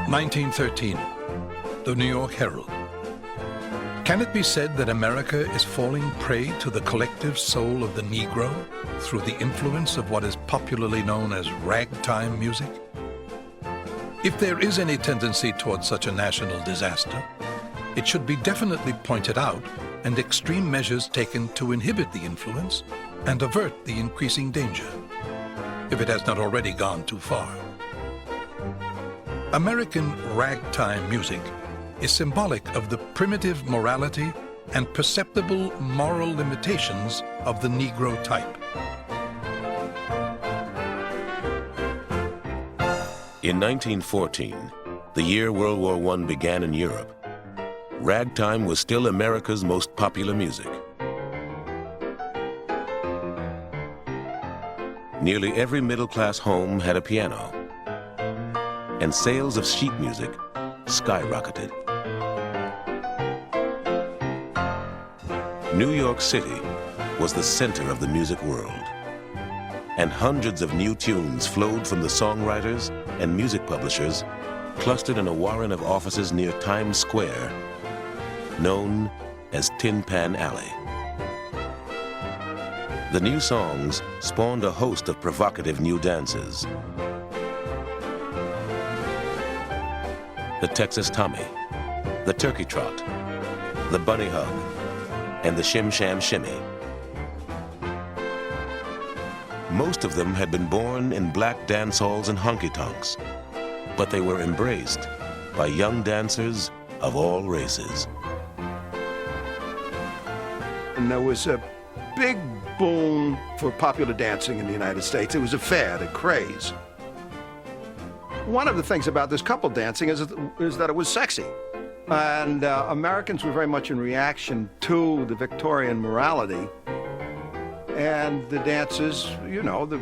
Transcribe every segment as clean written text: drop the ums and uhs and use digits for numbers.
1913, the New York Herald. Can it be said that America is falling prey to the collective soul of the Negro through the influence of what is popularly known as ragtime music? If there is any tendency towards such a national disaster, it should be definitely pointed out and extreme measures taken to inhibit the influence and avert the increasing danger, if it has not already gone too far. American ragtime music is symbolic of the primitive morality and perceptible moral limitations of the Negro type. In 1914, the year World War I began in Europe, ragtime was still America's most popular music. Nearly every middle-class home had a piano, and sales of sheet music skyrocketed. New York City was the center of the music world, and hundreds of new tunes flowed from the songwriters and music publishers clustered in a warren of offices near Times Square, known as Tin Pan Alley. The new songs spawned a host of provocative new dances. The Texas Tommy, the Turkey Trot, the Bunny Hug, and the Shim Sham Shimmy. Most of them had been born in black dance halls and honky-tonks, but they were embraced by young dancers of all races. And there was a big boom for popular dancing in the United States. It was a fad, a craze. One of the things about this couple dancing is that it was sexy. And Americans were very much in reaction to the Victorian morality. And the dances, you know, the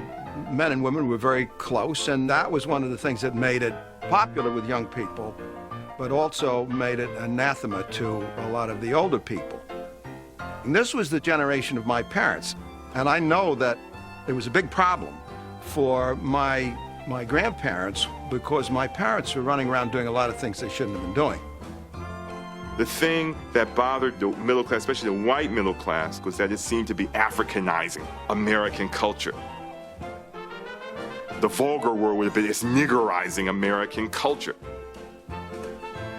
men and women were very close, and that was one of the things that made it popular with young people, but also made it anathema to a lot of the older people. And this was the generation of my parents, and I know that it was a big problem for my grandparents, because my parents were running around doing a lot of things they shouldn't have been doing. The thing that bothered the middle class, especially the white middle class, was that it seemed to be Africanizing American culture. The vulgar word would have been it's niggerizing American culture.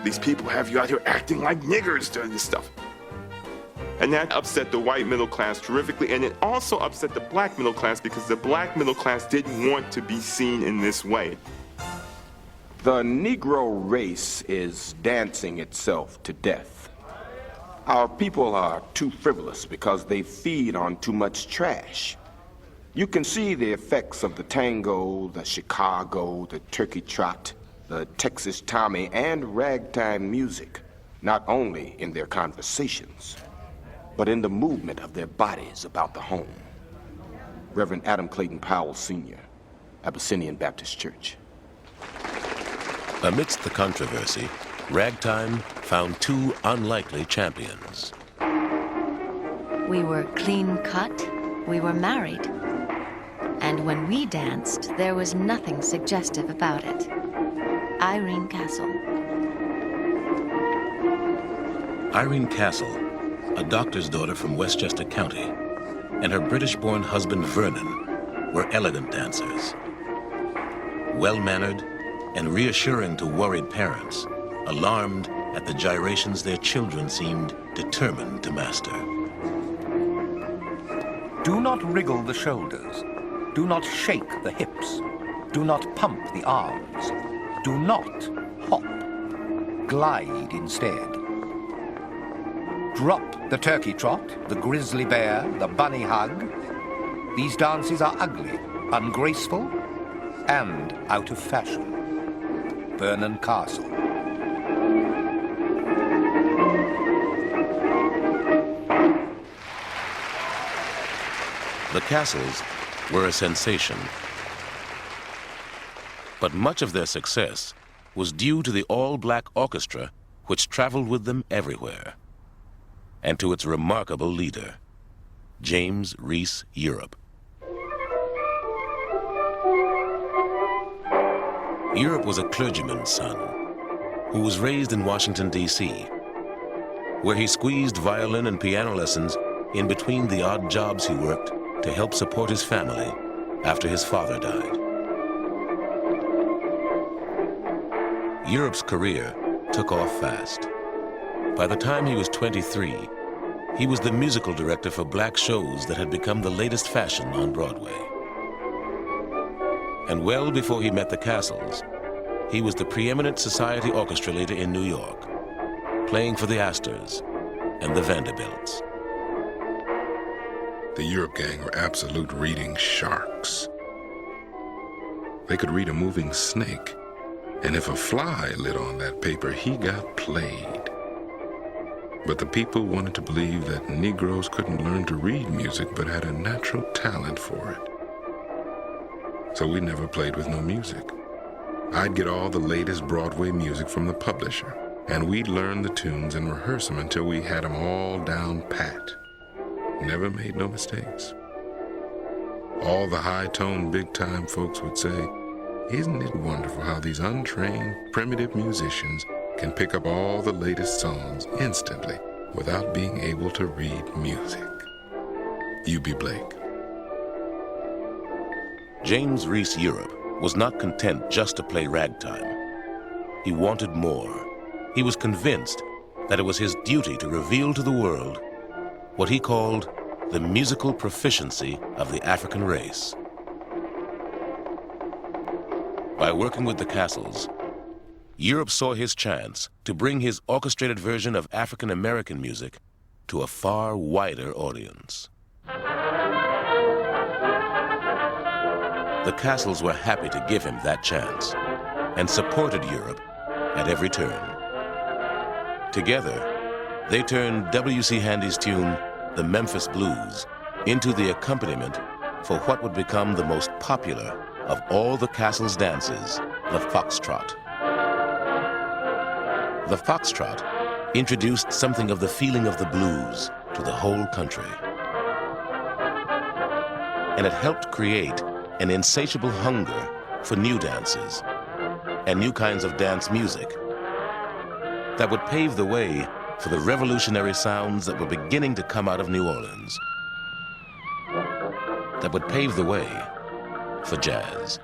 These people have you out here acting like niggers doing this stuff. And that upset the white middle class terrifically, and it also upset the black middle class because the black middle class didn't want to be seen in this way. The Negro race is dancing itself to death. Our people are too frivolous because they feed on too much trash. You can see the effects of the tango, the Chicago, the turkey trot, the Texas Tommy, and ragtime music, not only in their conversations, but in the movement of their bodies about the home. Reverend Adam Clayton Powell, Sr., Abyssinian Baptist Church. Amidst the controversy, ragtime found two unlikely champions. We were clean cut, we were married. And when we danced, there was nothing suggestive about it. Irene Castle. Irene Castle, a doctor's daughter from Westchester County, and her British-born husband Vernon were elegant dancers. Well-mannered and reassuring to worried parents, alarmed at the gyrations their children seemed determined to master. Do not wriggle the shoulders. Do not shake the hips. Do not pump the arms. Do not hop. Glide instead. Drop the turkey trot, the grizzly bear, the bunny hug. These dances are ugly, ungraceful, and out of fashion. Vernon Castle. The Castles were a sensation, but much of their success was due to the all-black orchestra which traveled with them everywhere, and to its remarkable leader, James Reese Europe. Europe was a clergyman's son, who was raised in Washington, D.C., where he squeezed violin and piano lessons in between the odd jobs he worked to help support his family after his father died. Europe's career took off fast. By the time he was 23, he was the musical director for black shows that had become the latest fashion on Broadway. And well before he met the Castles, he was the preeminent society orchestra leader in New York, playing for the Astors and the Vanderbilts. The Europe gang were absolute reading sharks. They could read a moving snake, and if a fly lit on that paper, he got played. But the people wanted to believe that Negroes couldn't learn to read music but had a natural talent for it. So we never played with no music. I'd get all the latest Broadway music from the publisher, and we'd learn the tunes and rehearse them until we had them all down pat. Never made no mistakes. All the high-toned, big-time folks would say, "Isn't it wonderful how these untrained, primitive musicians can pick up all the latest songs instantly without being able to read music?" U.B. Blake. James Reese Europe was not content just to play ragtime. He wanted more. He was convinced that it was his duty to reveal to the world what he called the musical proficiency of the African race. By working with the Castles, Europe saw his chance to bring his orchestrated version of African American music to a far wider audience. The Castles were happy to give him that chance and supported Europe at every turn. Together, they turned W.C. Handy's tune, The Memphis Blues, into the accompaniment for what would become the most popular of all the Castles dances, the foxtrot. The foxtrot introduced something of the feeling of the blues to the whole country. And it helped create an insatiable hunger for new dances and new kinds of dance music that would pave the way for the revolutionary sounds that were beginning to come out of New Orleans, that would pave the way for jazz.